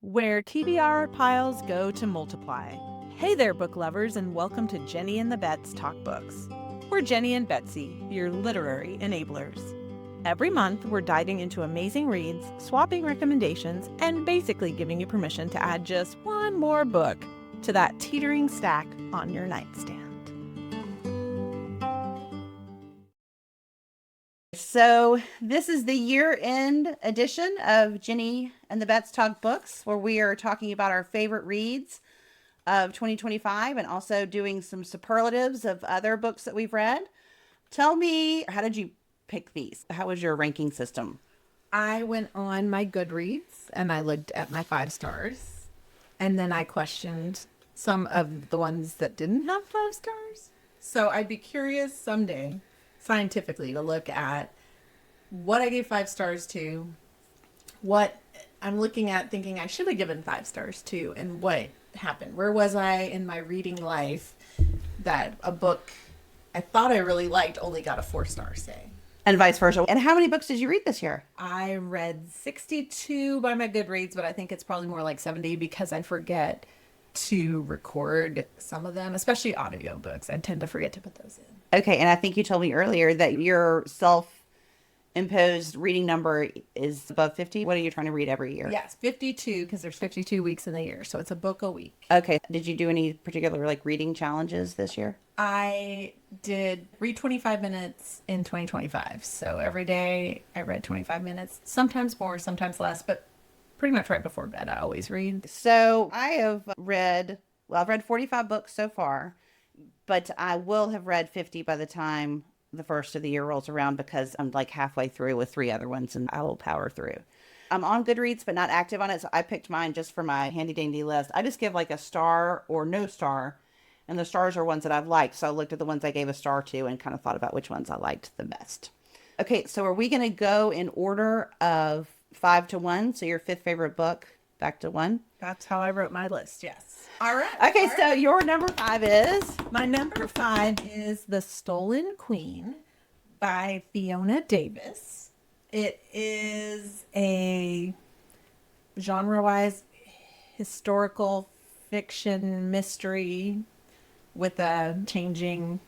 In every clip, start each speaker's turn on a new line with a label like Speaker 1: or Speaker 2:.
Speaker 1: where TBR piles go to multiply. Hey there, book lovers, and welcome to Jeny and the Bets Talk Books. We're Jeny and Betsy, your literary enablers. Every month, we're diving into amazing reads, swapping recommendations, and basically giving you permission to add just one more book to that teetering stack on your nightstand.
Speaker 2: So this is the year-end edition of Jeny and the Bets Talk Books, where we are talking about our favorite reads of 2025 and also doing some superlatives of other books that we've read. Tell me, how did you pick these? How was your ranking system?
Speaker 3: I went on my Goodreads and I looked at my 5 stars, and then I questioned some of the ones that didn't have 5 stars. So I'd be curious someday, scientifically, to look at what I gave 5 stars to, what I'm looking at thinking I should have given 5 stars to, and what happened. Where was I in my reading life that a book I thought I really liked only got a 4-star, say.
Speaker 2: And vice versa. And how many books did you read this year?
Speaker 3: I read 62 by my Goodreads, but I think it's probably more like 70 because I forget to record some of them, especially audiobooks. I tend to forget to put those in.
Speaker 2: Okay, and I think you told me earlier that your self-imposed reading number is above 50. What are you trying to read every year?
Speaker 3: Yes, 52, because there's 52 weeks in the year, so it's a book a week.
Speaker 2: Okay. Did you do any particular reading challenges this year?
Speaker 3: I did read 25 minutes in 2025. So every day I read 25 minutes, sometimes more, sometimes less, but pretty much right before bed I always read.
Speaker 2: So I've read 45 books so far, but I will have read 50 by the time the first of the year rolls around because I'm like halfway through with 3 other ones and I will power through. I'm on Goodreads, but not active on it. So I picked mine just for my handy dandy list. I just give like a star or no star. And the stars are ones that I've liked. So I looked at the ones I gave a star to and kind of thought about which ones I liked the best. Okay, so are we going to go in order of 5 to 1? So your 5th favorite book, back to 1?
Speaker 1: That's how I wrote my list, yes.
Speaker 3: All right.
Speaker 2: Okay, so your number 5 is?
Speaker 3: My number 5 is The Stolen Queen by Fiona Davis. It is a genre-wise historical fiction mystery with a changing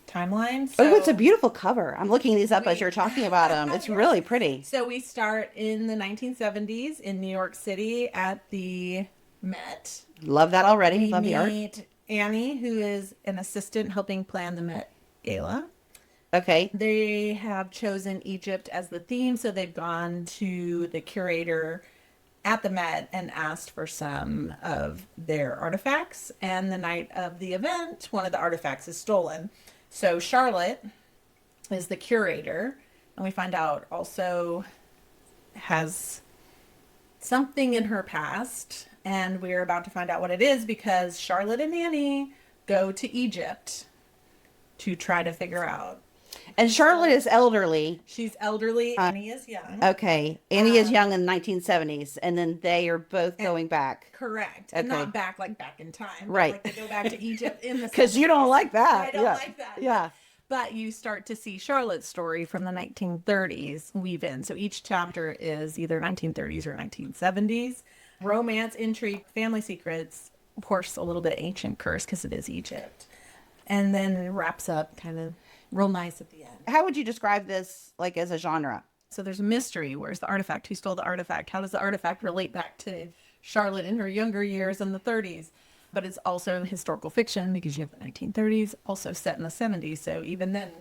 Speaker 3: timeline.
Speaker 2: So, it's a beautiful cover. I'm looking these up as you're talking about them. It's really pretty.
Speaker 3: So we start in the 1970s in New York City at the Met.
Speaker 2: Love that already.
Speaker 3: We
Speaker 2: Love the art.
Speaker 3: meet Annie, who is an assistant helping plan the Met Gala.
Speaker 2: Okay.
Speaker 3: They have chosen Egypt as the theme, so they've gone to the curator at the Met and asked for some of their artifacts. And the night of the event, one of the artifacts is stolen. So Charlotte is the curator, and we find out also has something in her past. And we're about to find out what it is because Charlotte and Annie go to Egypt to try to figure out.
Speaker 2: And Charlotte is elderly.
Speaker 3: She's elderly. Annie is young.
Speaker 2: Okay. Annie is young in the 1970s, and then they are both going back.
Speaker 3: Correct.
Speaker 2: Okay.
Speaker 3: And not back like back in time. But
Speaker 2: Right.
Speaker 3: like they go back to Egypt in the
Speaker 2: Because you don't like that.
Speaker 3: I don't like that.
Speaker 2: Yeah.
Speaker 3: But you start to see Charlotte's story from the 1930s weave in. So each chapter is either 1930s or 1970s. Romance, intrigue, family secrets, of course, a little bit ancient curse because it is Egypt. And then it wraps up kind of real nice at the end.
Speaker 2: How would you describe this like as a genre?
Speaker 3: So there's a mystery. Where's the artifact? Who stole the artifact? How does the artifact relate back to Charlotte in her younger years in the 30s? But it's also historical fiction because you have the 1930s, also set in the 70s. So even then,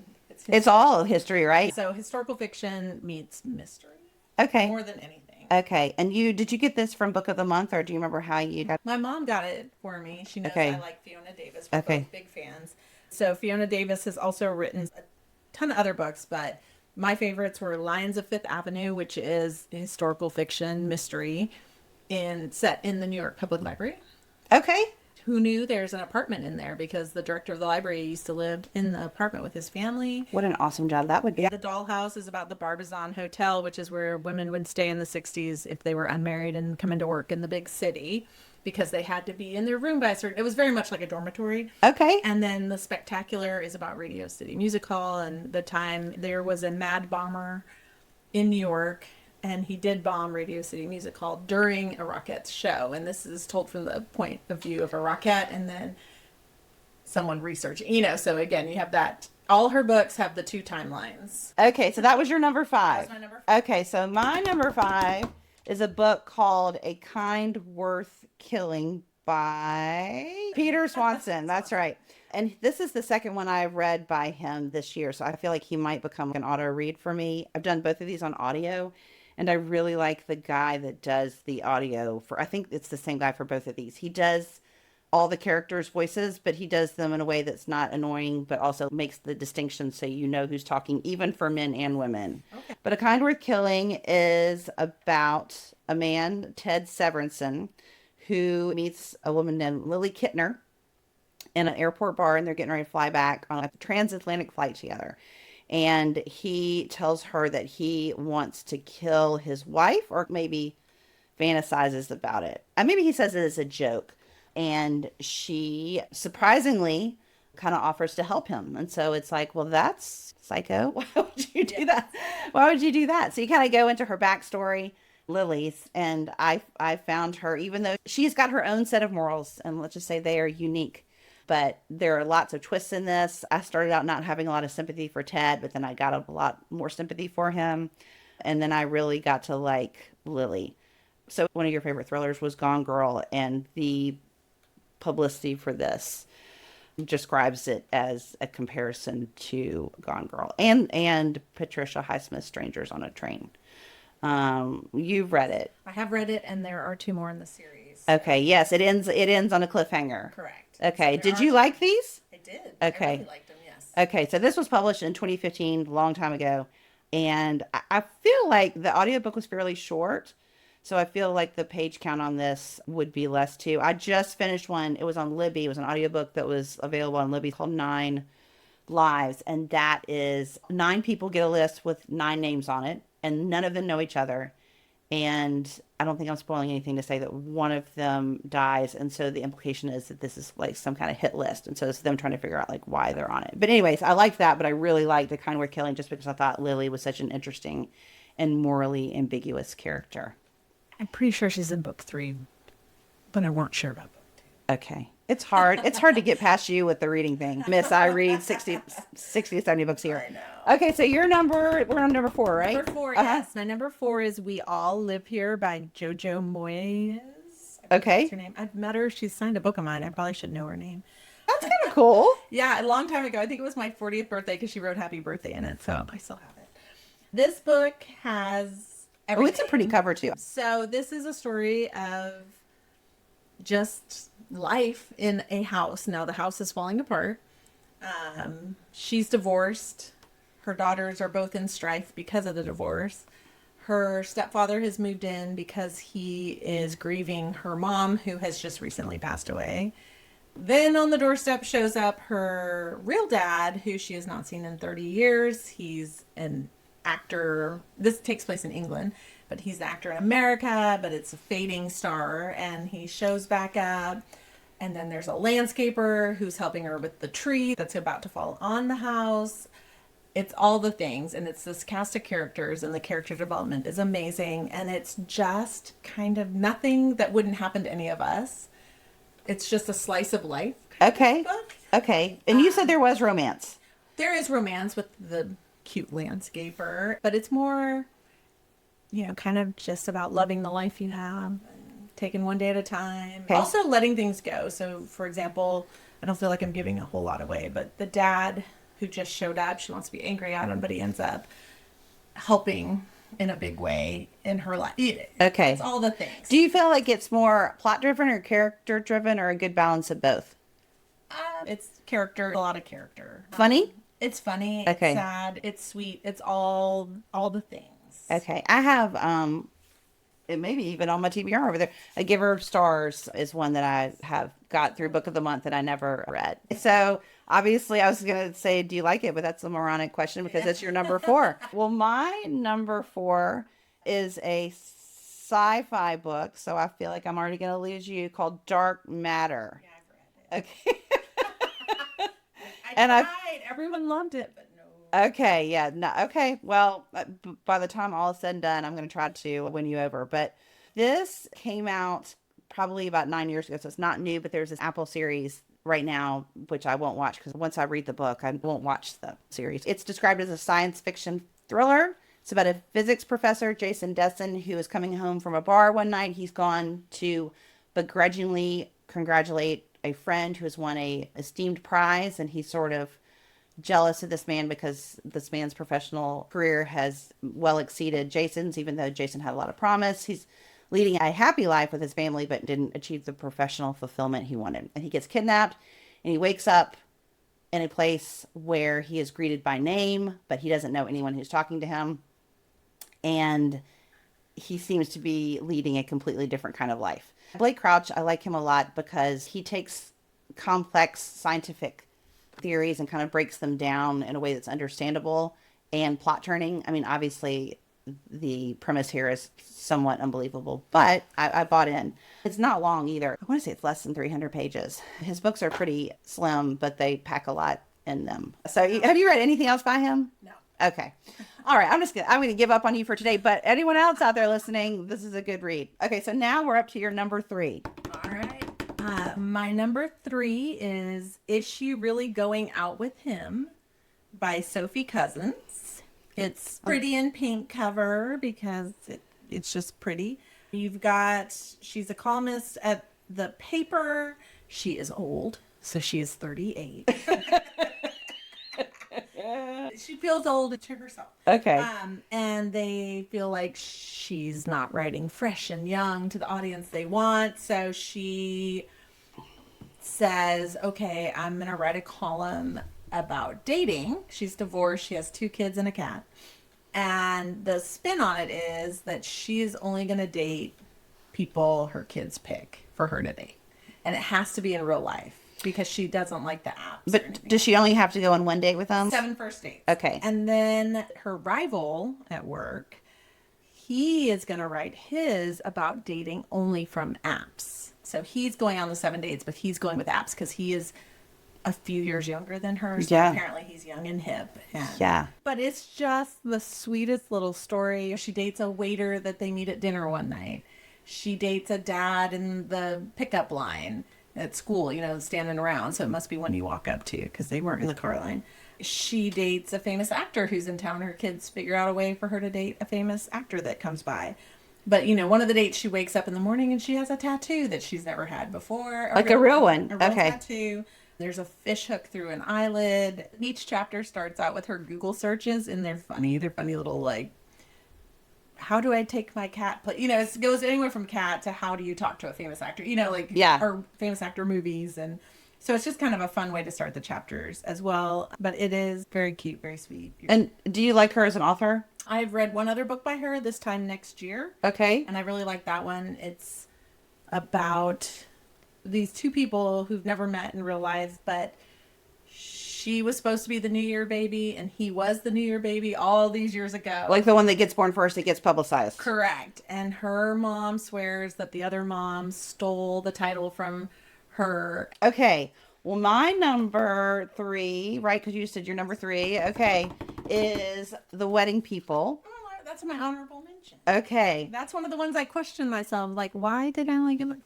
Speaker 2: It's all history, right?
Speaker 3: So historical fiction meets mystery.
Speaker 2: Okay.
Speaker 3: More than anything.
Speaker 2: Okay. And did you get this from Book of the Month, or do you remember how you got?
Speaker 3: My mom got it for me. She knows
Speaker 2: Okay.
Speaker 3: I like Fiona Davis. We're
Speaker 2: Okay.
Speaker 3: both big fans. So Fiona Davis has also written a ton of other books, but my favorites were Lions of Fifth Avenue, which is a historical fiction mystery set in the New York Public Library.
Speaker 2: Okay.
Speaker 3: Who knew there's an apartment in there because the director of the library used to live in the apartment with his family.
Speaker 2: What an awesome job that would be.
Speaker 3: The Dollhouse is about the Barbizon Hotel, which is where women would stay in the 60s if they were unmarried and come into work in the big city because they had to be in their room by a certain... It was very much like a dormitory.
Speaker 2: Okay.
Speaker 3: And then The Spectacular is about Radio City Music Hall and the time there was a mad bomber in New York and he did bomb Radio City Music Hall during a Rockettes show. And this is told from the point of view of a Rockette and then someone researching, so again, you have that. All her books have the 2 timelines.
Speaker 2: Okay, so that was your number 5.
Speaker 3: That was my number 5.
Speaker 2: Okay, so my number 5 is a book called A Kind Worth Killing by Peter Swanson. That's right. And this is the second one I've read by him this year, so I feel like he might become an auto read for me. I've done both of these on audio, and I really like the guy that does the audio for, I think it's the same guy for both of these. He does all the characters' voices, but he does them in a way that's not annoying, but also makes the distinction so you know who's talking, even for men and women. Okay. But A Kind Worth Killing is about a man, Ted Severinsen, who meets a woman named Lily Kittner in an airport bar, and they're getting ready to fly back on a transatlantic flight together. And he tells her that he wants to kill his wife, or maybe fantasizes about it. Maybe he says it as a joke. And she surprisingly kind of offers to help him. And so it's like, well, that's psycho. Why would you do that? Why would you do that? So you kind of go into her backstory, Lily's, and I found her, even though she's got her own set of morals, and let's just say they are unique, but there are lots of twists in this. I started out not having a lot of sympathy for Ted, but then I got a lot more sympathy for him. And then I really got to like Lily. So one of your favorite thrillers was Gone Girl, and the publicity for this describes it as a comparison to Gone Girl and Patricia Highsmith's Strangers on a Train. You've read it.
Speaker 3: I have read it, and there are 2 more in the series.
Speaker 2: Okay, yes, it ends on a cliffhanger.
Speaker 3: Correct.
Speaker 2: Okay,
Speaker 3: So
Speaker 2: did you like these?
Speaker 3: I did.
Speaker 2: Okay.
Speaker 3: I really liked them, yes.
Speaker 2: Okay, so this was published in 2015, a long time ago, and I feel like the audiobook was fairly short. So I feel like the page count on this would be less too. I just finished one. It was on Libby. It was an audiobook that was available on Libby called 9 Lives. And that is 9 people get a list with 9 names on it. And none of them know each other. And I don't think I'm spoiling anything to say that one of them dies. And so the implication is that this is like some kind of hit list. And so it's them trying to figure out like why they're on it. But anyways, I liked that. But I really liked The Kind Worth Killing just because I thought Lily was such an interesting and morally ambiguous character.
Speaker 3: I'm pretty sure she's in book 3, but I weren't sure about book 2.
Speaker 2: Okay. It's hard. It's hard to get past you with the reading thing. Miss, I read 60 to 70 books a year.
Speaker 3: I know.
Speaker 2: Okay, so we're on number 4, right?
Speaker 3: Number 4, yes. My number 4 is We All Live Here by Jojo Moyes.
Speaker 2: Okay.
Speaker 3: What's her name? I've met her. She's signed a book of mine. I probably should know her name.
Speaker 2: That's kind of cool.
Speaker 3: Yeah, a long time ago. I think it was my 40th birthday because she wrote Happy Birthday in it, so I still have it. This book has everything.
Speaker 2: Oh, it's a pretty cover too.
Speaker 3: So this is a story of just life in a house. Now the house is falling apart. She's divorced. Her daughters are both in strife because of the divorce. Her stepfather has moved in because he is grieving her mom, who has just recently passed away. Then on the doorstep shows up her real dad, who she has not seen in 30 years. He's an actor. This takes place in England, but he's an actor in America, but it's a fading star, and he shows back up. And then there's a landscaper who's helping her with the tree that's about to fall on the house. It's all the things, and it's this cast of characters, and the character development is amazing, and it's just kind of nothing that wouldn't happen to any of us. It's just a slice of life kind of book.
Speaker 2: Okay. And you said there was romance.
Speaker 3: There is romance with the cute landscaper, but it's more, kind of just about loving the life you have and taking one day at a time. Okay. Also letting things go. So, for example, I don't feel like I'm giving a whole lot away, but the dad who just showed up, she wants to be angry at him, but he ends up helping in a big way in her life.
Speaker 2: Okay.
Speaker 3: It's all the things.
Speaker 2: Do you feel like it's more plot driven or character driven, or a good balance of both?
Speaker 3: It's character, a lot of character.
Speaker 2: Funny?
Speaker 3: It's funny.
Speaker 2: Okay.
Speaker 3: It's sad. It's sweet. It's all the things.
Speaker 2: Okay. I have, it may be even on my TBR over there. A Giver of Stars is one that I have got through Book of the Month that I never read. So obviously I was going to say, do you like it? But that's a moronic question because it's your number 4. Well, my number 4 is a sci-fi book. So I feel like I'm already going to lose you, called Dark Matter.
Speaker 3: Yeah, I've read it.
Speaker 2: Okay.
Speaker 3: I tried. Everyone loved it, but no.
Speaker 2: Okay, yeah, no, okay. Well, by the time all is said and done, I'm going to try to win you over. But this came out probably about 9 years ago, so it's not new. But there's this Apple series right now, which I won't watch because once I read the book, I won't watch the series. It's described as a science fiction thriller. It's about a physics professor, Jason Desson, who is coming home from a bar one night. He's gone to begrudgingly congratulate a friend who has won a esteemed prize, and he's sort of jealous of this man because this man's professional career has well exceeded Jason's, even though Jason had a lot of promise. He's leading a happy life with his family, but didn't achieve the professional fulfillment he wanted. And he gets kidnapped and he wakes up in a place where he is greeted by name, but he doesn't know anyone who's talking to him. And he seems to be leading a completely different kind of life. Blake Crouch, I like him a lot because he takes complex scientific theories and kind of breaks them down in a way that's understandable and plot turning. I mean, obviously the premise here is somewhat unbelievable, but I bought in. It's not long either. I want to say it's less than 300 pages. His books are pretty slim, but they pack a lot in them. So have you read anything else by him?
Speaker 3: No.
Speaker 2: Okay. All right. I'm going to give up on you for today, but anyone else out there listening, this is a good read. Okay. So now we're up to your number 3.
Speaker 3: All right. My number 3 is She Really Going Out With Him by Sophie Cousins. It's pretty in pink cover because it's just pretty. She's a columnist at the paper. She is old, so she is 38. She feels old to herself.
Speaker 2: Okay.
Speaker 3: And they feel like she's not writing fresh and young to the audience they want. So she says, okay, I'm going to write a column about dating. She's divorced. She has 2 kids and a cat. And the spin on it is that she is only going to date people her kids pick for her to date. And it has to be in real life because she doesn't like the apps.
Speaker 2: But does she only have to go on one date with them?
Speaker 3: 7 first dates.
Speaker 2: Okay.
Speaker 3: And then her rival at work, he is going to write his about dating only from apps. So he's going on the 7 dates, but he's going with apps because he is a few years younger than her. So
Speaker 2: Yeah.
Speaker 3: apparently he's young and hip.
Speaker 2: Yeah.
Speaker 3: But it's just the sweetest little story. She dates a waiter that they meet at dinner one night. She dates a dad in the pickup line at school, standing around. So it must be one you walk up to because they weren't in the car line. She dates a famous actor who's in town. Her kids figure out a way for her to date a famous actor that comes by. But, one of the dates, she wakes up in the morning and she has a tattoo that she's never had before.
Speaker 2: Like a real one.
Speaker 3: A real
Speaker 2: Okay.
Speaker 3: tattoo. There's a fish hook through an eyelid. Each chapter starts out with her Google searches, and they're funny. They're funny little, how do I take my cat? It goes anywhere from cat to how do you talk to a famous actor?
Speaker 2: Yeah.
Speaker 3: Or famous actor movies. And so it's just kind of a fun way to start the chapters as well. But it is very cute, very sweet.
Speaker 2: And do you like her as an author?
Speaker 3: I've read one other book by her this time next year.
Speaker 2: Okay.
Speaker 3: And I really like that one. It's about these 2 people who've never met in real life, but she was supposed to be the New Year baby and he was the New Year baby all these years ago.
Speaker 2: Like the one that gets born first, that gets publicized.
Speaker 3: Correct. And her mom swears that the other mom stole the title from her.
Speaker 2: Okay. Well, my number 3, right? Because you said your number 3. Okay. Is The Wedding People.
Speaker 3: Oh, that's my honorable mention.
Speaker 2: Okay.
Speaker 3: That's one of the ones I questioned myself. Like, why did I like it before?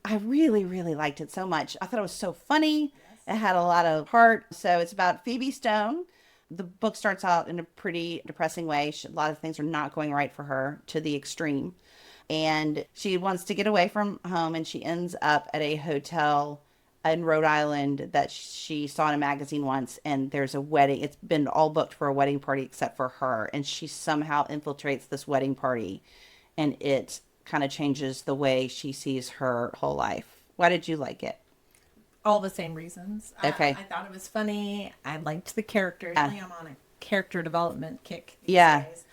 Speaker 2: I really, really liked it so much. I thought it was so funny. It had a lot of heart. So it's about Phoebe Stone. The book starts out in a pretty depressing way. A lot of things are not going right for her to the extreme. And she wants to get away from home, and she ends up at a hotel in Rhode Island that she saw in a magazine once. And there's a wedding. It's been all booked for a wedding party except for her. And she somehow infiltrates this wedding party. And it kind of changes the way she sees her whole life. Why did you like it?
Speaker 3: All the same reasons.
Speaker 2: Okay.
Speaker 3: I thought it was funny. I liked the characters. I'm on a character development kick these days.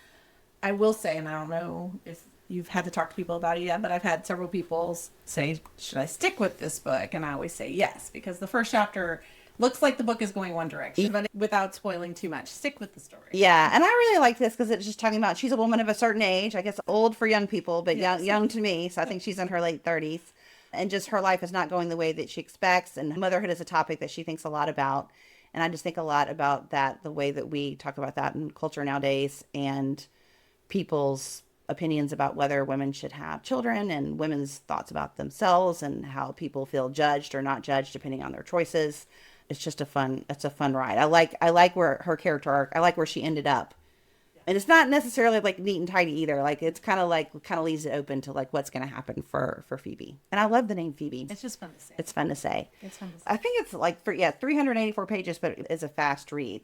Speaker 3: I will say, and I don't know if you've had to talk to people about it yet, but I've had several people say, should I stick with this book? And I always say yes, because the first chapter looks like the book is going one direction, but without spoiling too much, stick with the story.
Speaker 2: Yeah, and I really like this because it's just talking about she's a woman of a certain age. I guess old for young people, but young to me. So I think she's in her late 30s. And just her life is not going the way that she expects. And motherhood is a topic that she thinks a lot about. And I just think a lot about that, the way that we talk about that in culture nowadays, and people's opinions about whether women should have children, and women's thoughts about themselves, and how people feel judged or not judged depending on their choices. It's a fun ride. I like where her character arc, I like where she ended up. And it's not necessarily like neat and tidy either. Like it's kind of leaves it open to like what's going to happen for Phoebe. And I love the name Phoebe.
Speaker 3: It's just fun to say.
Speaker 2: It's fun to say.
Speaker 3: It's fun to say.
Speaker 2: I think it's like 384 pages, but it's a fast read.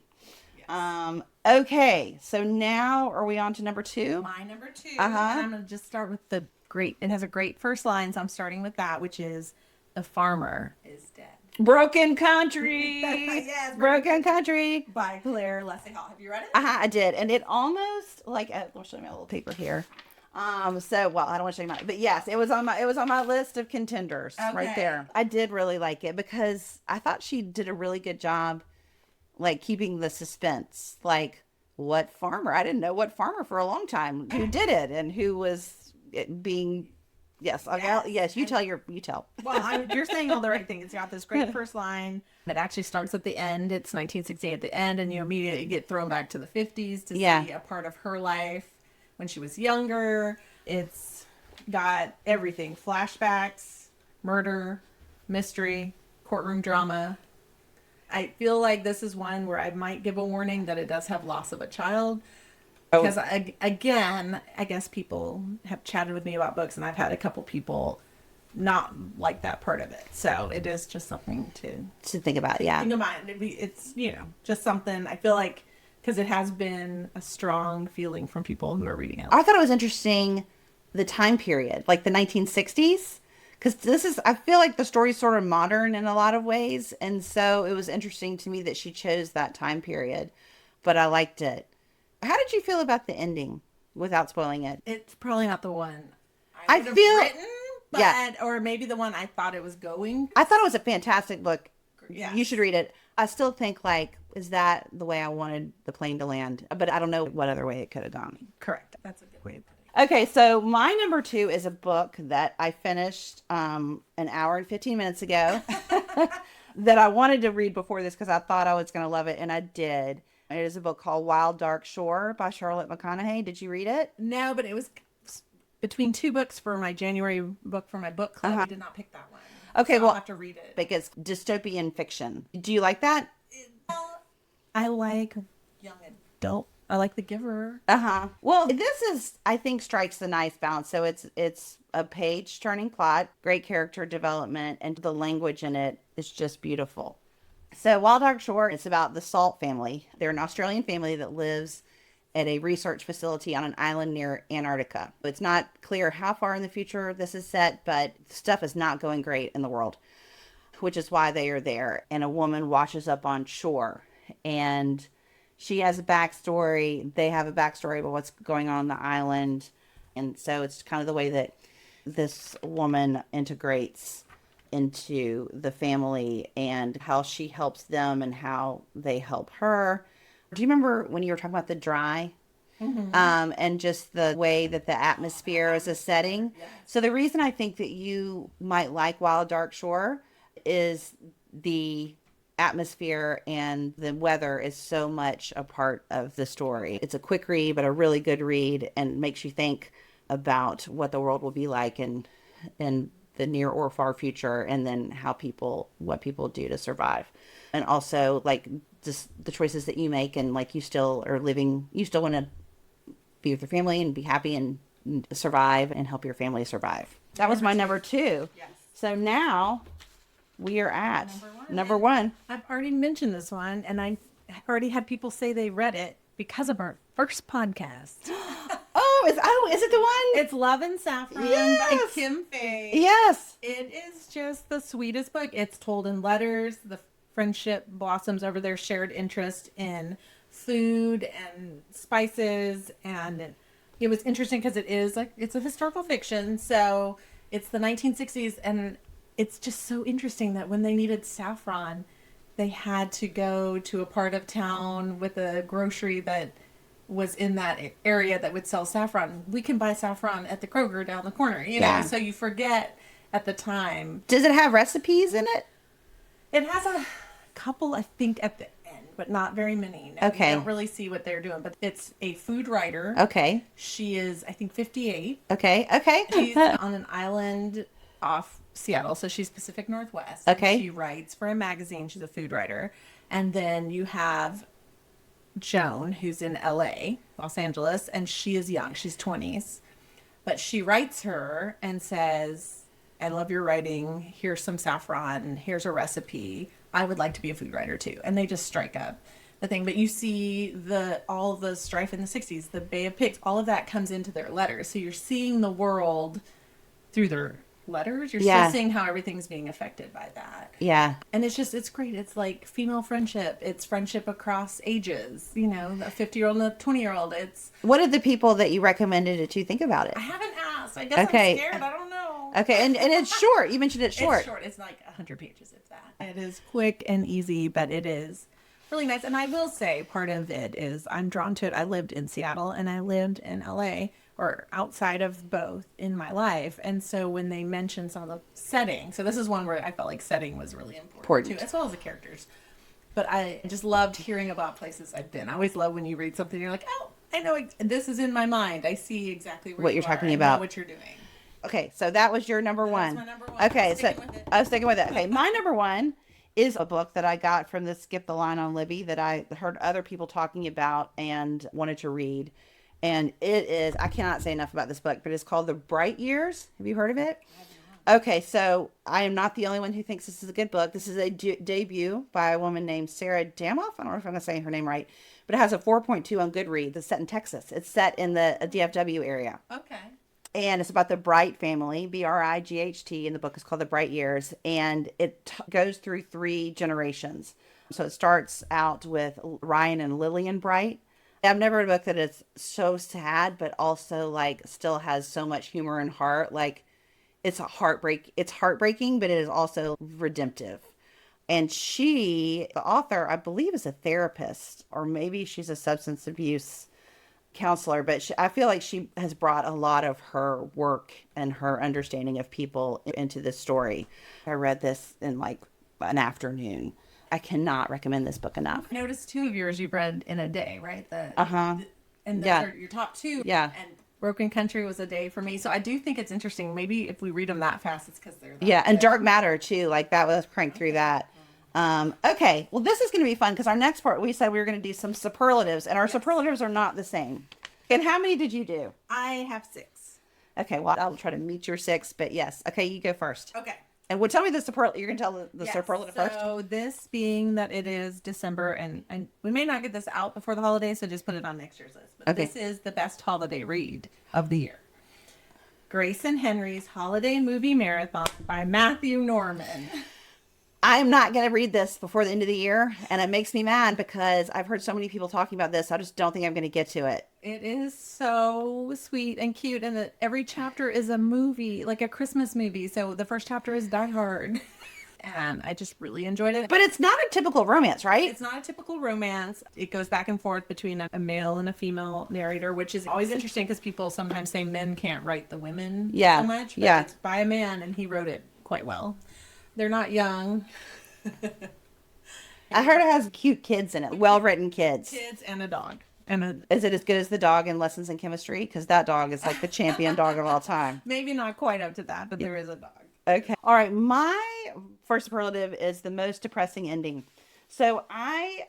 Speaker 2: Yes. Okay, so now are we on to number 2?
Speaker 3: My number 2.
Speaker 2: Uh-huh.
Speaker 3: And I'm going to just start with it has a great first line, so I'm starting with that, which is, "The farmer is dead."
Speaker 2: Broken Country.
Speaker 3: Yes,
Speaker 2: Broken Country.
Speaker 3: By Claire Leslie Hall. Have you read it?
Speaker 2: I did. And it almost like, let me show you my little paper here. So, well, I don't want to show you mine, but yes, it was on my list of contenders right there. I did really like it because I thought she did a really good job, like keeping the suspense. Like, what farmer? I didn't know what farmer for a long time who did it and who was being. Yes. Yes. You tell.
Speaker 3: Well, you're saying all the right things. It's got this great first line that actually starts at the end. It's 1968 at the end, and you immediately get thrown back to the 50s to see a part of her life when she was younger. It's got everything: flashbacks, murder, mystery, courtroom drama. I feel like this is one where I might give a warning that it does have loss of a child. Because, again, I guess people have chatted with me about books, and I've had a couple people not like that part of it. So it is just something to
Speaker 2: think about, yeah.
Speaker 3: Think about. It's, just something I feel like, because it has been a strong feeling from people who are reading it.
Speaker 2: I thought it was interesting, the time period, like the 1960s. Because I feel like the story's sort of modern in a lot of ways. And so it was interesting to me that she chose that time period. But I liked it. How did you feel about the ending, without spoiling it?
Speaker 3: It's probably not the one
Speaker 2: I
Speaker 3: would
Speaker 2: feel
Speaker 3: have written, or maybe the one I thought it was going.
Speaker 2: I thought it was a fantastic book.
Speaker 3: Yes.
Speaker 2: You should read it. I still think, like, is that the way I wanted the plane to land? But I don't know what other way it could have gone.
Speaker 3: Correct. That's a good way of putting it.
Speaker 2: Okay, so my number 2 is a book that I finished an hour and 15 minutes ago that I wanted to read before this because I thought I was going to love it, and I did. It is a book called Wild Dark Shore by Charlotte McConaghy. Did you read it?
Speaker 3: No, but it was between 2 books for my January book for my book club. I did not pick that one.
Speaker 2: Okay,
Speaker 3: so
Speaker 2: well,
Speaker 3: I'll have to read it.
Speaker 2: Because dystopian fiction. Do you like that?
Speaker 3: I like young adult. I like The Giver.
Speaker 2: Well, this is, I think, strikes the nice balance. So it's a page-turning plot, great character development, and the language in it is just beautiful. So Wild Dark Shore, it's about the Salt family. They're an Australian family that lives at a research facility on an island near Antarctica. It's not clear how far in the future this is set, but stuff is not going great in the world, which is why they are there. And a woman washes up on shore, and she has a backstory. They have a backstory about what's going on the island. And so it's kind of the way that this woman integrates into the family and how she helps them and how they help her. Do you remember when you were talking about the dry? Mm-hmm. And just the way that the atmosphere is a setting? Yes. So the reason I think that you might like Wild Dark Shore is the atmosphere and the weather is so much a part of the story. It's a quick read, but a really good read, and makes you think about what the world will be like in the near or far future, and then what people do to survive. And also, like, just the choices that you make, and like you still want to be with your family and be happy and survive and help your family survive. That was my number 2.
Speaker 3: Yes.
Speaker 2: So now we are at number one.
Speaker 3: I've already mentioned this one, and I already had people say they read it because of our first podcast.
Speaker 2: Is it the one?
Speaker 3: It's Love and Saffron by Kim Faye.
Speaker 2: Yes.
Speaker 3: It is just the sweetest book. It's told in letters. The friendship blossoms over their shared interest in food and spices. And it was interesting because it's a historical fiction. So it's the 1960s. And it's just so interesting that when they needed saffron, they had to go to a part of town with a grocery that was in that area that would sell saffron. We can buy saffron at the Kroger down the corner, know, so you forget at the time.
Speaker 2: Does it have recipes in it?
Speaker 3: It has a couple, I think, at the but not very many. No,
Speaker 2: Okay.
Speaker 3: You don't really see what they're doing, but it's a food writer.
Speaker 2: Okay.
Speaker 3: She is, I think, 58.
Speaker 2: Okay.
Speaker 3: She's on an island off Seattle, so she's Pacific Northwest.
Speaker 2: Okay.
Speaker 3: And she writes for a magazine. She's a food writer. And then you have Joan, who's in LA, Los Angeles, and she is young. She's 20s. But she writes her and says, I love your writing. Here's some saffron. Here's a recipe. I would like to be a food writer too. And they just strike up the thing. But you see all the strife in the 60s, the Bay of Pigs, all of that comes into their letters. So you're seeing the world through their letters. You're still seeing how everything's being affected by that.
Speaker 2: Yeah.
Speaker 3: And it's great. It's like female friendship. It's friendship across ages. You know, a 50-year-old and a 20-year-old.
Speaker 2: What did the people that you recommended it to think about it?
Speaker 3: I haven't asked. I guess I'm scared. I don't know.
Speaker 2: Okay, and it's short. You mentioned it's short.
Speaker 3: It's short. It's like 100 pages, if that. It is quick and easy, but it is really nice. And I will say part of it is I'm drawn to it. I lived in Seattle and I lived in LA, or outside of both in my life. And so when they mentioned some of the setting, so this is one where I felt like setting was really important too, as well as the characters. But I just loved hearing about places I've been. I always love when you read something, you're like, oh, I know, this is in my mind. I see exactly what you're talking about. I know what you're doing.
Speaker 2: Okay, so that was your number one.
Speaker 3: That's my number one.
Speaker 2: Okay, so I was sticking with it. Okay, my number one is a book that I got from the Skip the Line on Libby that I heard other people talking about and wanted to read. And it is, I cannot say enough about this book, but it's called The Bright Years. Have you heard of it? Okay, so I am not the only one who thinks this is a good book. This is a debut by a woman named Sarah Damoff. I don't know if I'm going to say her name right, but it has a 4.2 on Goodreads. It's set in Texas. It's set in the DFW area.
Speaker 3: Okay.
Speaker 2: And it's about the Bright family, Bright, and the book is called The Bright Years. And it goes through 3 generations. So it starts out with Ryan and Lillian Bright. I've never read a book that is so sad, but also like still has so much humor and heart. Like it's heartbreaking, but it is also redemptive. And the author, I believe, is a therapist, or maybe she's a substance abuse counselor, but I feel like she has brought a lot of her work and her understanding of people into this story. I read this in like an afternoon. I cannot recommend this book enough.
Speaker 3: I noticed 2 of yours you've read in a day, right? And those are your top 2.
Speaker 2: Yeah.
Speaker 3: And Broken Country was a day for me. So I do think it's interesting. Maybe if we read them that fast, it's because they're that
Speaker 2: and
Speaker 3: good.
Speaker 2: Dark Matter too. Like that was cranked through that. Okay, well, this is going to be fun because our next part, we said we were going to do some superlatives, and our superlatives are not the same. And how many did you do?
Speaker 3: I have 6.
Speaker 2: Okay, well, I'll try to meet your 6, but yes. Okay, you go first.
Speaker 3: Okay.
Speaker 2: And tell me the superlative. You're going to tell the superlative first?
Speaker 3: So this being that it is December, and we may not get this out before the holidays, so just put it on next year's list. But This is the best holiday read of the year. Grace and Henry's Holiday Movie Marathon by Matthew Norman.
Speaker 2: I'm not going to read this before the end of the year, and it makes me mad because I've heard so many people talking about this. I just don't think I'm going to get to it.
Speaker 3: It is so sweet and cute, and every chapter is a movie, like a Christmas movie. So the first chapter is Die Hard, and I just really enjoyed it.
Speaker 2: But it's not a typical romance, right?
Speaker 3: It's not a typical romance. It goes back and forth between a male and a female narrator, which is always interesting because people sometimes say men can't write the women so much. But it's by a man, and he wrote it quite well. They're not young.
Speaker 2: I heard it has cute kids in it. Well-written kids.
Speaker 3: Kids and a dog.
Speaker 2: Is it as good as the dog in Lessons in Chemistry? Because that dog is like the champion dog of all time.
Speaker 3: Maybe not quite up to that, but there is a dog.
Speaker 2: Okay. All right. My first superlative is the most depressing ending. So I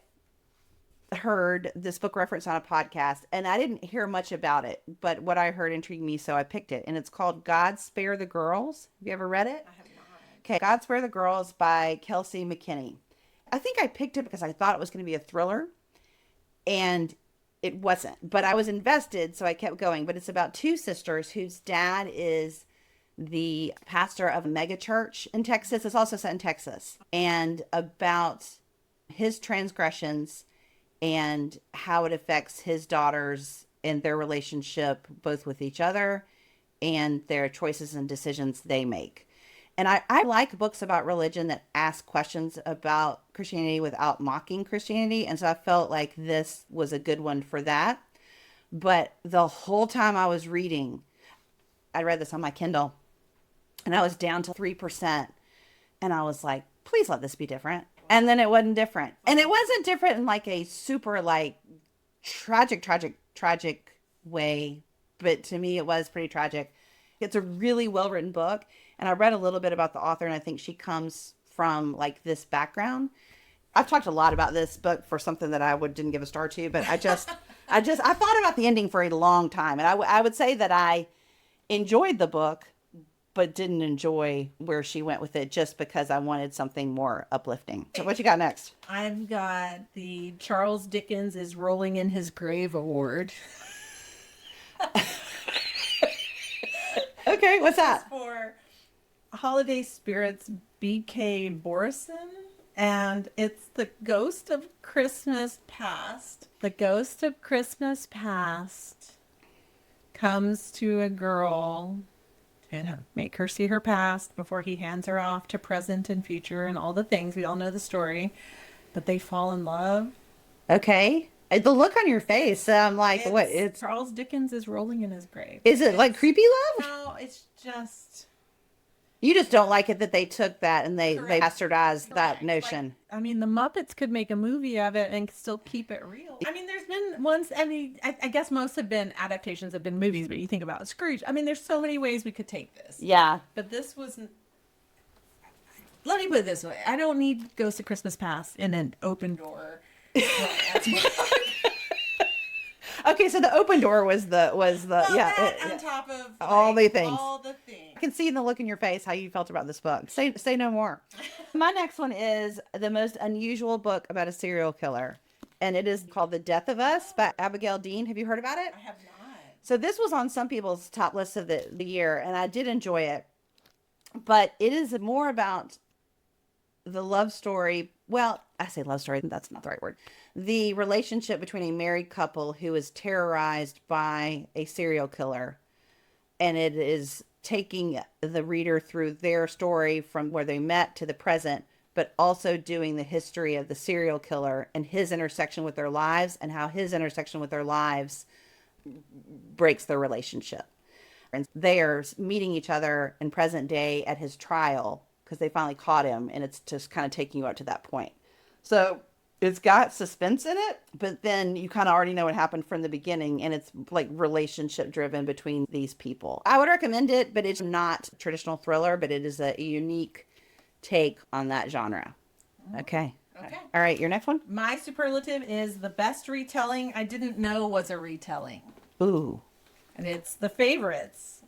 Speaker 2: heard this book reference on a podcast, and I didn't hear much about it, but what I heard intrigued me, so I picked it. And it's called God Spare the Girls. Have you ever read it?
Speaker 3: I have not.
Speaker 2: Okay. God Spare the Girls by Kelsey McKinney. I think I picked it because I thought it was going to be a thriller, and it wasn't. But I was invested, so I kept going. But it's about 2 sisters whose dad is the pastor of a mega church in Texas. It's also set in Texas. And about his transgressions and how it affects his daughters and their relationship both with each other and their choices and decisions they make. And I like books about religion that ask questions about Christianity without mocking Christianity. And so I felt like this was a good one for that. But the whole time I was reading, I read this on my Kindle, and I was down to 3%. And I was like, please let this be different. And then it wasn't different. And it wasn't different in like a super like tragic way. But to me, it was pretty tragic. It's a really well-written book. And I read a little bit about the author, and I think she comes from like this background. I've talked a lot about this book for something that didn't give a star to, but I thought about the ending for a long time. And I would say that I enjoyed the book, but didn't enjoy where she went with it just because I wanted something more uplifting. So what you got next?
Speaker 3: I've got the Charles Dickens Is Rolling in His Grave Award.
Speaker 2: Okay, what's that?
Speaker 3: For Holiday Spirits B.K. Borison. And it's the ghost of Christmas past. The ghost of Christmas past comes to a girl to make her see her past before he hands her off to present and future and all the things. We all know the story. But they fall in love.
Speaker 2: Okay. The look on your face, I'm like, what? It's
Speaker 3: Charles Dickens Is Rolling in His Grave.
Speaker 2: Is it like creepy love?
Speaker 3: No, it's just...
Speaker 2: You just don't like it that they took that and they bastardized that
Speaker 3: Correct.
Speaker 2: notion.
Speaker 3: Like, I mean, the Muppets could make a movie of it and still keep it real. I mean, there's been ones, I guess most have been adaptations, have been movies, but you think about Scrooge. I mean, there's so many ways we could take this.
Speaker 2: Yeah.
Speaker 3: But this wasn't, let me put it this way. I don't need Ghost of Christmas Past in an open door.
Speaker 2: Okay, so the open door was the
Speaker 3: on top of
Speaker 2: all the things.
Speaker 3: All the things.
Speaker 2: I can see in the look in your face how you felt about this book. Say no more. My next one is the most unusual book about a serial killer, and it is called The Death of Us by Abigail Dean. Have you heard about it?
Speaker 3: I have not.
Speaker 2: So this was on some people's top list of the year, and I did enjoy it. But it is more about the love story. Well, I say love story. That's not the right word. The relationship between a married couple who is terrorized by a serial killer. And it is taking the reader through their story from where they met to the present, but also doing the history of the serial killer and his intersection with their lives and how his intersection with their lives breaks their relationship. And they are meeting each other in present day at his trial because they finally caught him, and it's just kind of taking you up to that point. So it's got suspense in it, but then you kind of already know what happened from the beginning, and it's like relationship driven between these people. I would recommend it, but it's not a traditional thriller, but it is a unique take on that genre. Okay. All right, your next one?
Speaker 3: My superlative is the best retelling I didn't know was a retelling.
Speaker 2: Ooh.
Speaker 3: And it's The Favorites.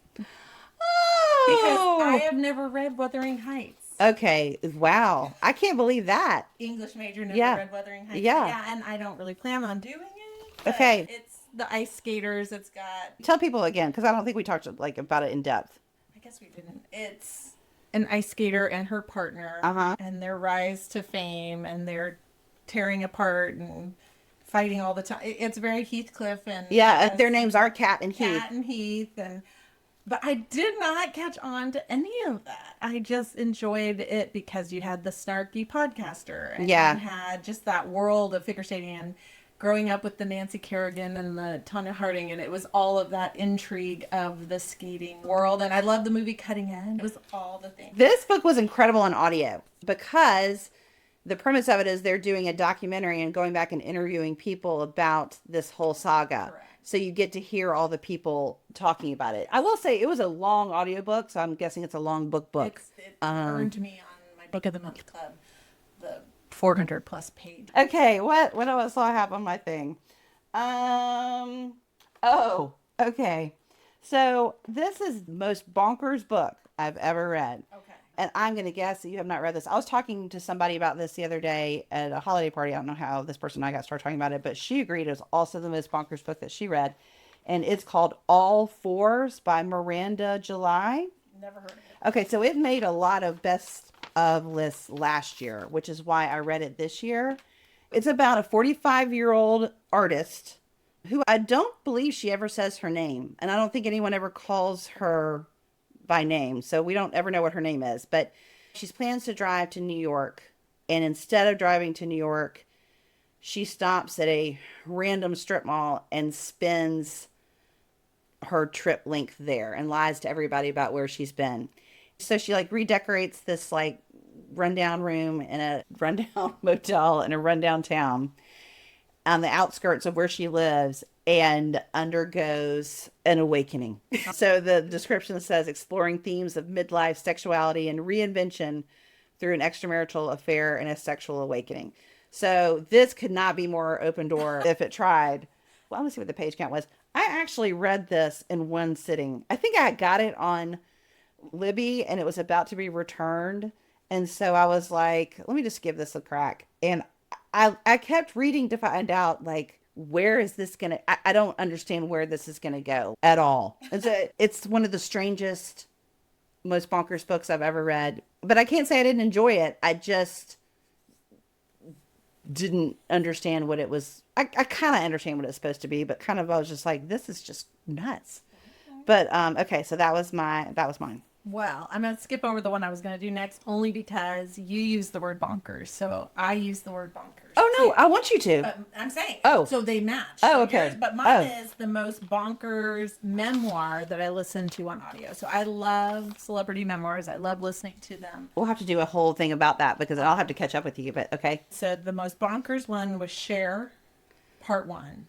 Speaker 2: Oh!
Speaker 3: Because I have never read Wuthering Heights.
Speaker 2: Okay. Wow. I can't believe that.
Speaker 3: English major, never
Speaker 2: Yeah.
Speaker 3: read Wuthering Heights.
Speaker 2: Yeah.
Speaker 3: Yeah, and I don't really plan on doing it. But
Speaker 2: Okay.
Speaker 3: It's the ice skaters. It's got...
Speaker 2: Tell people again, because I don't think we talked like about it in depth.
Speaker 3: I guess we didn't. It's an ice skater and her partner.
Speaker 2: Uh-huh.
Speaker 3: And their rise to fame, and they're tearing apart and fighting all the time. It's very Heathcliff and...
Speaker 2: Yeah, their names are Cat and Heath.
Speaker 3: Cat and Heath, but I did not catch on to any of that. I just enjoyed it because you had the snarky podcaster, and
Speaker 2: Yeah.
Speaker 3: you had just that world of figure skating and growing up with the Nancy Kerrigan and the Tonya Harding, and it was all of that intrigue of the skating world. And I love the movie Cutting Edge. It was all the things.
Speaker 2: This book was incredible on audio because the premise of it is they're doing a documentary and going back and interviewing people about this whole saga.
Speaker 3: Correct.
Speaker 2: So you get to hear all the people talking about it. I will say it was a long audiobook, so I'm guessing it's a long book.
Speaker 3: It earned me on my Book of the Month Club the 400 plus page.
Speaker 2: Okay, what else do I have on my thing? Oh, okay. So this is the most bonkers book I've ever read.
Speaker 3: Okay.
Speaker 2: And I'm going to guess that you have not read this. I was talking to somebody about this the other day at a holiday party. I don't know how this person and I got started talking about it, but she agreed it was also the most bonkers book that she read. And it's called All Fours by Miranda July.
Speaker 3: Never heard of it.
Speaker 2: Okay, so it made a lot of best of lists last year, which is why I read it this year. It's about a 45-year-old artist who I don't believe she ever says her name. And I don't think anyone ever calls her by name, so we don't ever know what her name is, but she plans to drive to New York, and instead of driving to New York, she stops at a random strip mall and spends her trip length there and lies to everybody about where she's been. So she like redecorates this like rundown room in a rundown motel in a rundown town on the outskirts of where she lives and undergoes an awakening. So the description says exploring themes of midlife, sexuality, and reinvention through an extramarital affair and a sexual awakening. So this could not be more open door if it tried. Well, let's see what the page count was. I actually read this in one sitting. I think I got it on Libby and it was about to be returned. And so I was like, let me just give this a crack. And I kept reading to find out, like, where is this going to, I don't understand where this is going to go at all. It's one of the strangest, most bonkers books I've ever read. But I can't say I didn't enjoy it. I just didn't understand what it was. I kind of understand what it's supposed to be, but kind of I was just like, this is just nuts. But okay, so that was mine.
Speaker 3: Well, I'm going to skip over the one I was going to do next only because you used the word bonkers. So I use the word bonkers.
Speaker 2: Oh, no, I want you to.
Speaker 3: I'm saying.
Speaker 2: Oh.
Speaker 3: So they match.
Speaker 2: Oh, okay.
Speaker 3: But mine is the most bonkers memoir that I listen to on audio. So I love celebrity memoirs. I love listening to them.
Speaker 2: We'll have to do a whole thing about that because I'll have to catch up with you, but okay.
Speaker 3: So the most bonkers one was Cher, part 1.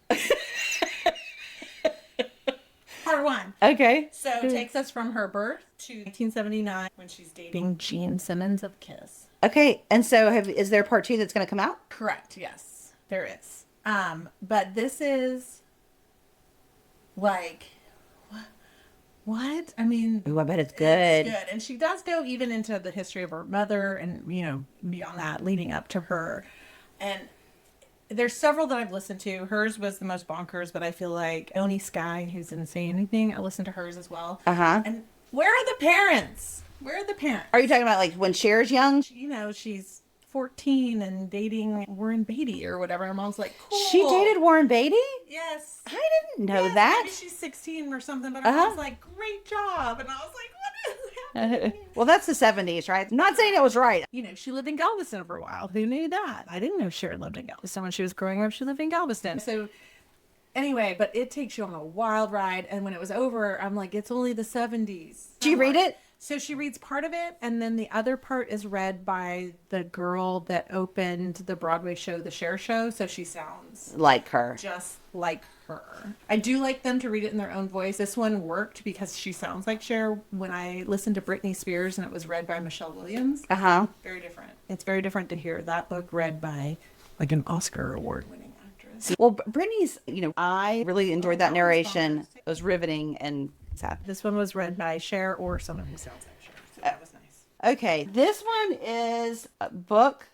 Speaker 3: Part 1.
Speaker 2: Okay.
Speaker 3: So it takes us from her birth to 1979 when she's dating Gene Simmons of Kiss.
Speaker 2: Okay, and so is there part 2 that's going to come out?
Speaker 3: Correct. Yes, there is. But this is like what? I mean,
Speaker 2: Ooh, I bet it's good.
Speaker 3: It's good, and she does go even into the history of her mother, and beyond that, leading up to her. And there's several that I've listened to. Hers was the most bonkers, but I feel like Oni Sky, who's didn't say anything, I listened to hers as well. And where are the parents? Where are the parents?
Speaker 2: Are you talking about like when Cher's young?
Speaker 3: She's 14 and dating Warren Beatty or whatever. Her mom's like, cool.
Speaker 2: She dated Warren Beatty?
Speaker 3: Yes.
Speaker 2: I didn't know that.
Speaker 3: Maybe she's 16 or something, but her mom's like, great job. And I was like, what is happening?
Speaker 2: Well, that's the 70s, right? I'm not saying it was right.
Speaker 3: She lived in Galveston for a while. Who knew that? I didn't know Cher lived in Galveston. When she was growing up, she lived in Galveston. So anyway, but it takes you on a wild ride. And when it was over, I'm like, it's only the 70s.
Speaker 2: Did you read it?
Speaker 3: So she reads part of it, and then the other part is read by the girl that opened the Broadway show, The Cher Show. So she sounds
Speaker 2: like her.
Speaker 3: Just like her. I do like them to read it in their own voice. This one worked because she sounds like Cher. When I listened to Britney Spears and it was read by Michelle Williams. Very different. It's very different to hear that book read by like an Oscar award-winning actress.
Speaker 2: Well, Britney's, I really enjoyed that narration. It was riveting and sad.
Speaker 3: This one was read by Cher or someone who sounds like Cher. So that was nice.
Speaker 2: Okay. This one is a book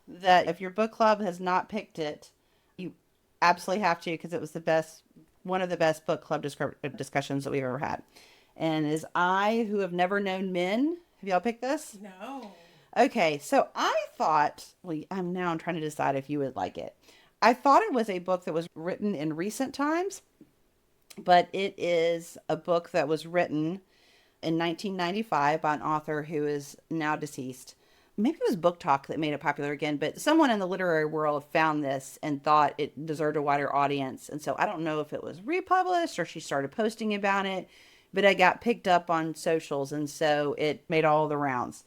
Speaker 2: that if your book club has not picked it, you absolutely have to because it was one of the best book club discussions that we've ever had. And is I Who Have Never Known Men. Have y'all picked this?
Speaker 3: No.
Speaker 2: Okay. So I thought, I'm trying to decide if you would like it. I thought it was a book that was written in recent times. But it is a book that was written in 1995 by an author who is now deceased. Maybe it was Book Talk that made it popular again, but someone in the literary world found this and thought it deserved a wider audience. And so I don't know if it was republished or she started posting about it, but it got picked up on socials, and so it made all the rounds.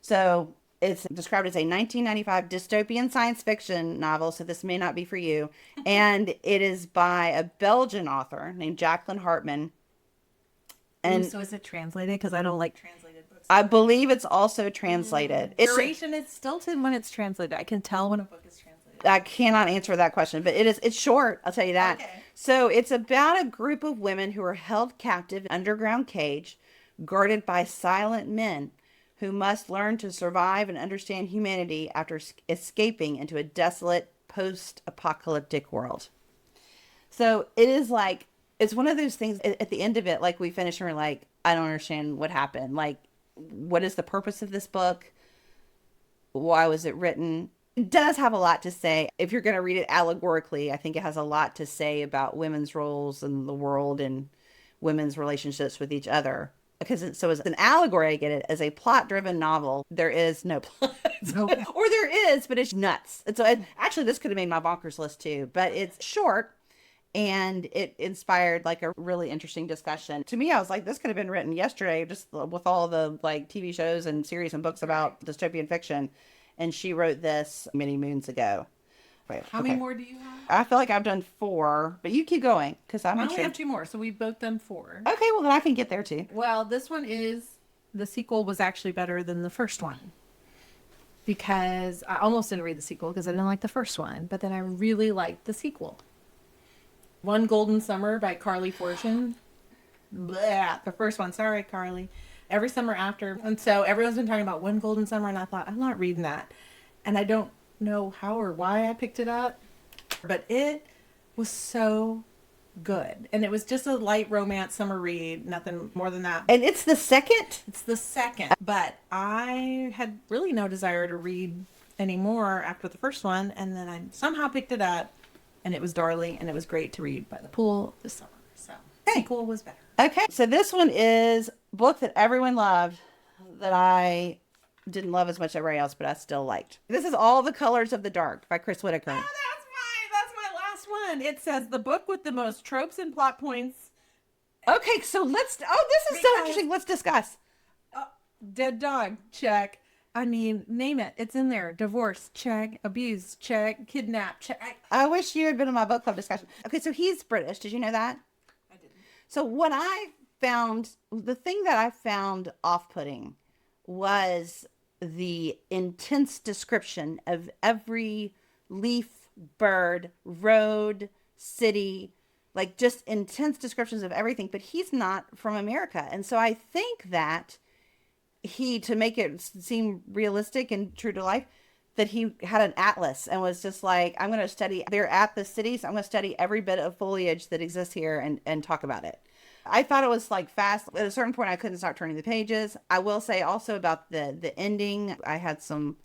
Speaker 2: So it's described as a 1995 dystopian science fiction novel, so this may not be for you. And it is by a Belgian author named Jacqueline Hartman. And
Speaker 3: so is it translated? Because I don't like translated books.
Speaker 2: I believe it's also translated.
Speaker 3: Duration is stilted when it's translated. I can tell when a book is translated.
Speaker 2: I cannot answer that question, but it's short. I'll tell you that.
Speaker 3: Okay.
Speaker 2: So it's about a group of women who are held captive in an underground cage guarded by silent men who must learn to survive and understand humanity after escaping into a desolate post-apocalyptic world. So it is like, it's one of those things at the end of it, like we finish and we're like, I don't understand what happened. Like, what is the purpose of this book? Why was it written? It does have a lot to say. If you're going to read it allegorically, I think it has a lot to say about women's roles in the world and women's relationships with each other. Because as an allegory, I get it. As a plot-driven novel, there is no plot.
Speaker 3: Okay.
Speaker 2: Or there is, but it's nuts. And so actually, this could have made my bonkers list too. But it's short, And it inspired like a really interesting discussion. To me, I was like, this could have been written yesterday, just with all the like TV shows and series and books about dystopian fiction. And she wrote this many moons ago. Wait,
Speaker 3: How many more do you have?
Speaker 2: I feel like I've done 4, but you keep going because I'm
Speaker 3: I only
Speaker 2: interested.
Speaker 3: have 2 more, so we've both done 4.
Speaker 2: Okay, well then I can get there too.
Speaker 3: Well, this one the sequel was actually better than the first one. Because I almost didn't read the sequel because I didn't like the first one, but then I really liked the sequel. One Golden Summer by Carly Fortune. Blah, the first one. Sorry, Carly. Every Summer After. And so everyone's been talking about One Golden Summer, and I thought, I'm not reading that. And I don't know how or why I picked it up, but it was so good. And it was just a light romance summer read, nothing more than that.
Speaker 2: And it's the second?
Speaker 3: It's the second. But I had really no desire to read anymore after the first one, and then I somehow picked it up. And it was darling, and it was great to read by the pool this summer. So, sequel was better.
Speaker 2: Okay. So this one is a book that everyone loved that I didn't love as much as everybody else, but I still liked. This is All the Colors of the Dark by Chris Whitaker.
Speaker 3: Oh, that's my last one. It says the book with the most tropes and plot points.
Speaker 2: Okay, so this is so interesting. Let's discuss.
Speaker 3: Dead dog, check. I mean, name it. It's in there. Divorce, check. Abuse, check. Kidnap, check.
Speaker 2: I wish you had been in my book club discussion. Okay, so he's British. Did you know that?
Speaker 3: I didn't.
Speaker 2: So what I found, the thing that I found off-putting was the intense description of every leaf, bird, road, city, like just intense descriptions of everything. But he's not from America. And so I think that to make it seem realistic and true to life, that he had an atlas and was just like, I'm going to study, they're at the cities. I'm going to study every bit of foliage that exists here and talk about it. I thought it was like fast. At a certain point, I couldn't start turning the pages. I will say also about the ending, I had some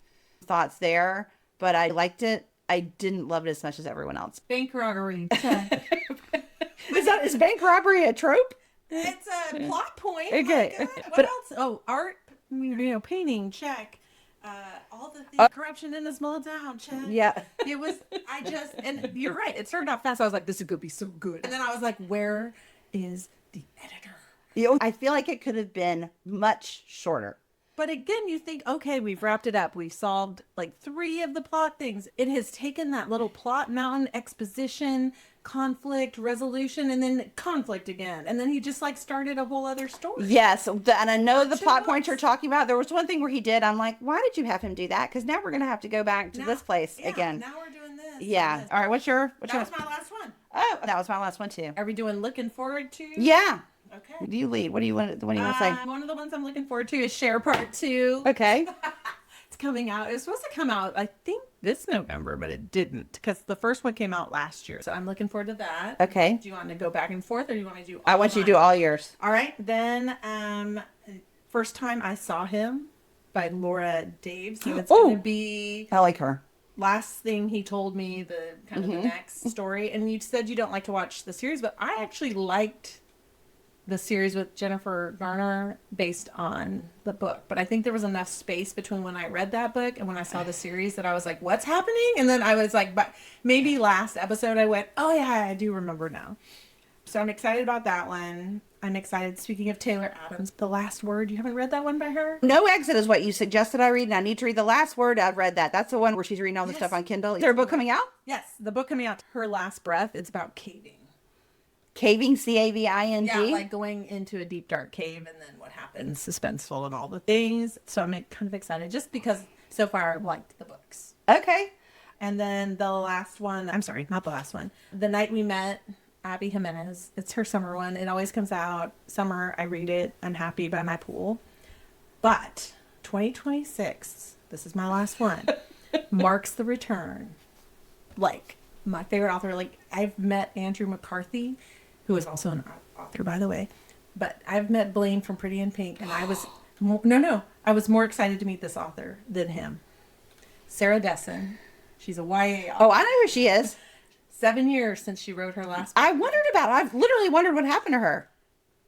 Speaker 2: thoughts there, but I liked it. I didn't love it as much as everyone else.
Speaker 3: Bank robbery, check.
Speaker 2: Is bank robbery a trope?
Speaker 3: It's a plot point.
Speaker 2: Okay.
Speaker 3: My God. What else? Oh, art, painting, check. All the corruption in the small town, check.
Speaker 2: Yeah.
Speaker 3: It was, and you're right. It started off fast. I was like, this is going to be so good. And then I was like, where is the editor?
Speaker 2: I feel like it could have been much shorter.
Speaker 3: But again, you think, okay, we've wrapped it up. We've solved like 3 of the plot things. It has taken that little plot mountain, exposition, conflict, resolution, and then conflict again. And then he just like started a whole other story.
Speaker 2: Yes. And I know the plot points you're talking about. There was one thing where he did. I'm like, why did you have him do that? Because now we're going to have to go back to this place again.
Speaker 3: Now we're doing this.
Speaker 2: Yeah.
Speaker 3: This.
Speaker 2: All right. What's your?
Speaker 3: That was my last one.
Speaker 2: Oh, that was my last one too.
Speaker 3: Are we doing looking forward to?
Speaker 2: Yeah.
Speaker 3: Okay.
Speaker 2: Do you lead? What do you want? What do you want to say?
Speaker 3: One of the ones I'm looking forward to is Share Part 2.
Speaker 2: Okay.
Speaker 3: It's coming out. It was supposed to come out, I think, this November, but it didn't because the first one came out last year. So I'm looking forward to that.
Speaker 2: Okay.
Speaker 3: Do you want to go back and forth, or do you want me to do?
Speaker 2: I want you to do all yours.
Speaker 3: All right. Then, First Time I Saw Him by Laura Daves. And it's going to be
Speaker 2: I like her.
Speaker 3: last thing he told me, the kind of the next story. And you said you don't like to watch the series, but I actually liked the series with Jennifer Garner based on the book. But I think there was enough space between when I read that book and when I saw the series that I was like, what's happening? And then I was like, but maybe last episode I went, oh yeah, I do remember now. So I'm excited about that one. I'm excited. Speaking of Taylor Adams, The Last Word. You haven't read that one by her?
Speaker 2: No Exit is what you suggested I read, and I need to read The Last Word. I've read that. That's the one where she's reading all the stuff on Kindle. Is there a book coming out?
Speaker 3: Yes. The book coming out, Her Last Breath. It's about caving.
Speaker 2: Caving, Caving?
Speaker 3: Yeah, like going into a deep, dark cave and then what happens, suspenseful and all the things. So I'm kind of excited just because so far I've liked the books.
Speaker 2: Okay.
Speaker 3: And then the last one, I'm sorry, not the last one. The Night We Met, Abby Jimenez. It's her summer one. It always comes out summer. I read it. I'm happy by my pool. But 2026, this is my last one, marks the return. Like, my favorite author, like, I've met Andrew McCarthy, who is also an author, by the way. But I've met Blaine from Pretty in Pink, and I was, I was more excited to meet this author than him. Sarah Dessen. She's a YA author.
Speaker 2: Oh, I know who she is.
Speaker 3: 7 years since she wrote her last book.
Speaker 2: I wondered about it. I've literally wondered what happened to her.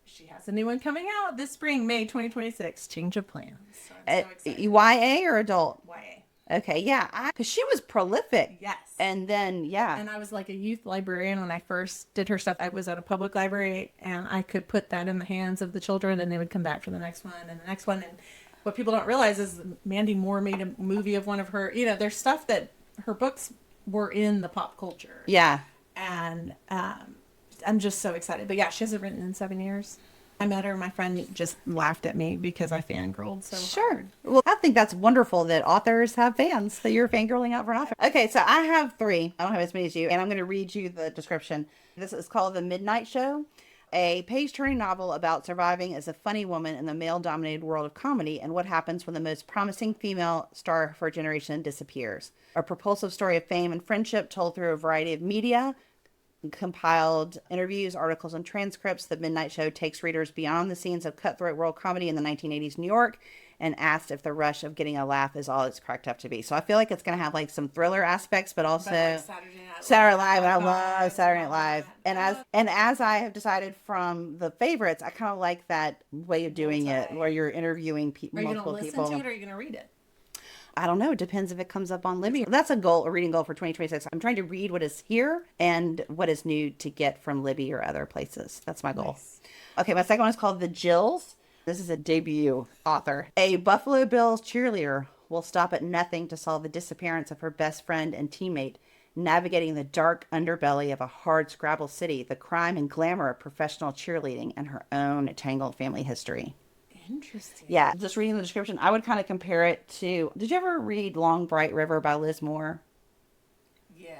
Speaker 3: She has a new one coming out this spring, May 2026. Change of plans. So I'm so excited.
Speaker 2: YA or adult?
Speaker 3: YA.
Speaker 2: Okay, yeah, because she was prolific.
Speaker 3: Yes.
Speaker 2: And then, yeah.
Speaker 3: And I was like a youth librarian when I first did her stuff. I was at a public library, and I could put that in the hands of the children, and they would come back for the next one and the next one. And what people don't realize is Mandy Moore made a movie of one of her, there's stuff that her books were in the pop culture.
Speaker 2: Yeah.
Speaker 3: And I'm just so excited. But yeah, she hasn't written in 7 years. I met her. My friend just laughed at me because I fangirled so hard.
Speaker 2: Well, I think that's wonderful that authors have fans, that you're fangirling out for an author. Okay, so I have 3. I don't have as many as you, and I'm going to read you the description. This is called The Midnight Show, a page-turning novel about surviving as a funny woman in the male-dominated world of comedy and what happens when the most promising female star for a generation disappears. A propulsive story of fame and friendship told through a variety of media, compiled interviews, articles, and transcripts. The Midnight Show takes readers beyond the scenes of cutthroat world comedy in the 1980s New York and asks if the rush of getting a laugh is all it's cracked up to be. So I feel like it's going to have like some thriller aspects, but also Saturday Night Live. I love Saturday Night Live. And as I have decided from the favorites, I kind of like that way of doing it, where you're interviewing multiple people.
Speaker 3: Are you going to listen to it, or are you going to read it?
Speaker 2: I don't know. It depends if it comes up on Libby. That's a reading goal for 2026. I'm trying to read what is here and what is new to get from Libby or other places. That's my goal.
Speaker 3: Nice.
Speaker 2: Okay, my second one is called The Jills. This is a debut author. A Buffalo Bills cheerleader will stop at nothing to solve the disappearance of her best friend and teammate, navigating the dark underbelly of a hard-scrabble city, the crime and glamour of professional cheerleading, and her own tangled family history.
Speaker 3: Interesting.
Speaker 2: Yeah, just reading the description, I would kind of compare it to, did you ever read Long Bright River by Liz Moore?
Speaker 3: Yes.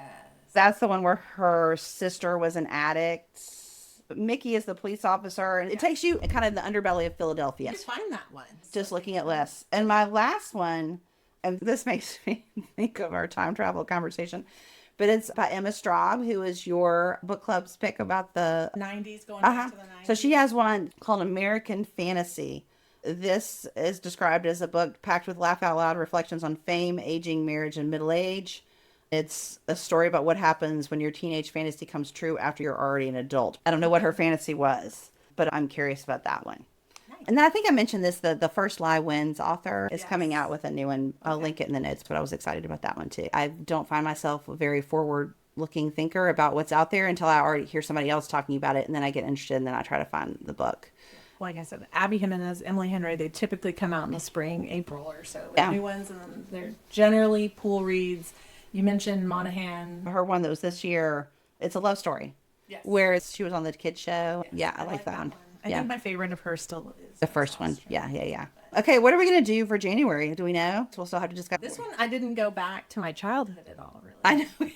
Speaker 2: That's the one where her sister was an addict. Mickey is the police officer. And it takes you kind of in the underbelly of Philadelphia.
Speaker 3: Just find that one.
Speaker 2: Just looking at lists. And my last one, and this makes me think of our time travel conversation, but it's by Emma Straub, who is your book club's pick about the
Speaker 3: 90s, going back to the 90s.
Speaker 2: So she has one called American Fantasy. This is described as a book packed with laugh out loud reflections on fame, aging, marriage, and middle age. It's a story about what happens when your teenage fantasy comes true after you're already an adult. I don't know what her fantasy was, but I'm curious about that one. Nice. And then I think I mentioned this, the First Lie Wins author is coming out with a new one. I'll link it in the notes, but I was excited about that one too. I don't find myself a very forward-looking thinker about what's out there until I already hear somebody else talking about it, and then I get interested, and then I try to find the book.
Speaker 3: Like I said, Abby Jimenez, Emily Henry, they typically come out in the spring, April or so. New ones, and they're generally pool reads. You mentioned Monahan.
Speaker 2: Her one that was this year, it's a love story.
Speaker 3: Yes.
Speaker 2: Where she was on the kids show. Yes, yeah, I like that one.
Speaker 3: I think my favorite of hers still is
Speaker 2: the first one. Yeah. Okay, what are we going to do for January? Do we know? So we'll still have to discuss.
Speaker 3: This one, I didn't go back to my childhood at all, really.
Speaker 2: I know.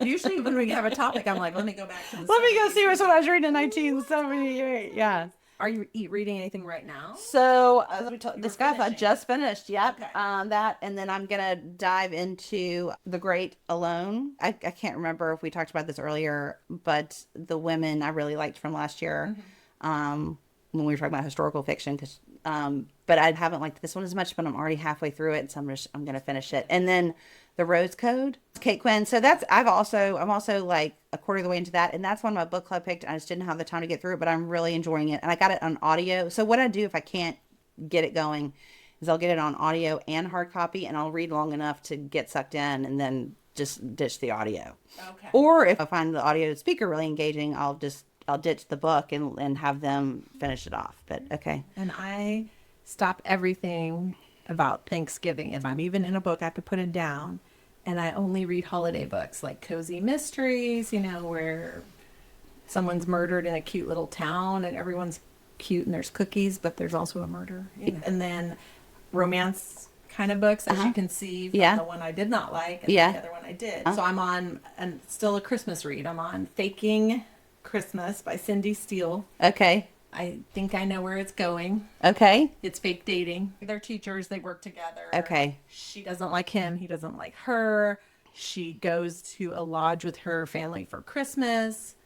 Speaker 3: Usually when we have a topic, I'm like, let me go back to this.
Speaker 2: Let me go see what I was reading in 1978. Yeah.
Speaker 3: Are you reading anything right now?
Speaker 2: So, as we discussed, I just finished. Yep.
Speaker 3: Okay.
Speaker 2: That. And then I'm going to dive into The Great Alone. I can't remember if we talked about this earlier, but the women I really liked from last year when we were talking about historical fiction. But I haven't liked this one as much, but I'm already halfway through it. So I'm going to finish it. And then The Rose Code, Kate Quinn. So I'm also like a quarter of the way into that. And that's one my book club picked. I just didn't have the time to get through it, but I'm really enjoying it. And I got it on audio. So what I do if I can't get it going is I'll get it on audio and hard copy, and I'll read long enough to get sucked in and then just ditch the audio.
Speaker 3: Okay.
Speaker 2: Or if I find the audio speaker really engaging, I'll ditch the book and have them finish it off. But okay.
Speaker 3: And I stop everything about Thanksgiving. If I'm even in a book, I have to put it down. And I only read holiday books like cozy mysteries, where someone's murdered in a cute little town and everyone's cute and there's cookies, but there's also a murder. And then romance kind of books, as you can see from the one I did not like and the other one I did. So I'm on, and still a Christmas read. I'm on Faking Christmas by Cindy Steele.
Speaker 2: Okay.
Speaker 3: I think I know where it's going.
Speaker 2: Okay.
Speaker 3: It's fake dating. They're teachers. They work together.
Speaker 2: Okay.
Speaker 3: She doesn't like him. He doesn't like her. She goes to a lodge with her family for Christmas.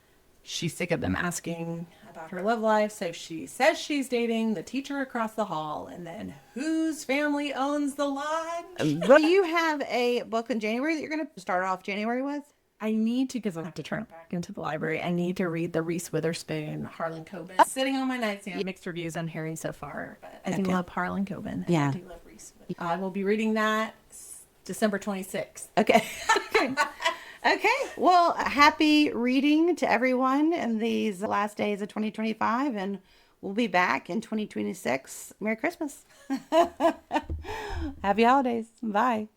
Speaker 3: She's sick of them asking about her love life. So she says she's dating the teacher across the hall. And then whose family owns the lodge?
Speaker 2: Do you have a book in January that you're going to start off January with?
Speaker 3: I need to, because I have to turn it back into the library. I need to read the Reese Witherspoon, Harlan Coben. Sitting on my nightstand. Mixed reviews on Harry so far, but I do love Harlan Coben.
Speaker 2: Yeah.
Speaker 3: I do love Reese. series. I will be reading that December 26th.
Speaker 2: Okay. Okay. Okay. Well, happy reading to everyone in these last days of 2025, and we'll be back in 2026. Merry Christmas. Happy holidays. Bye.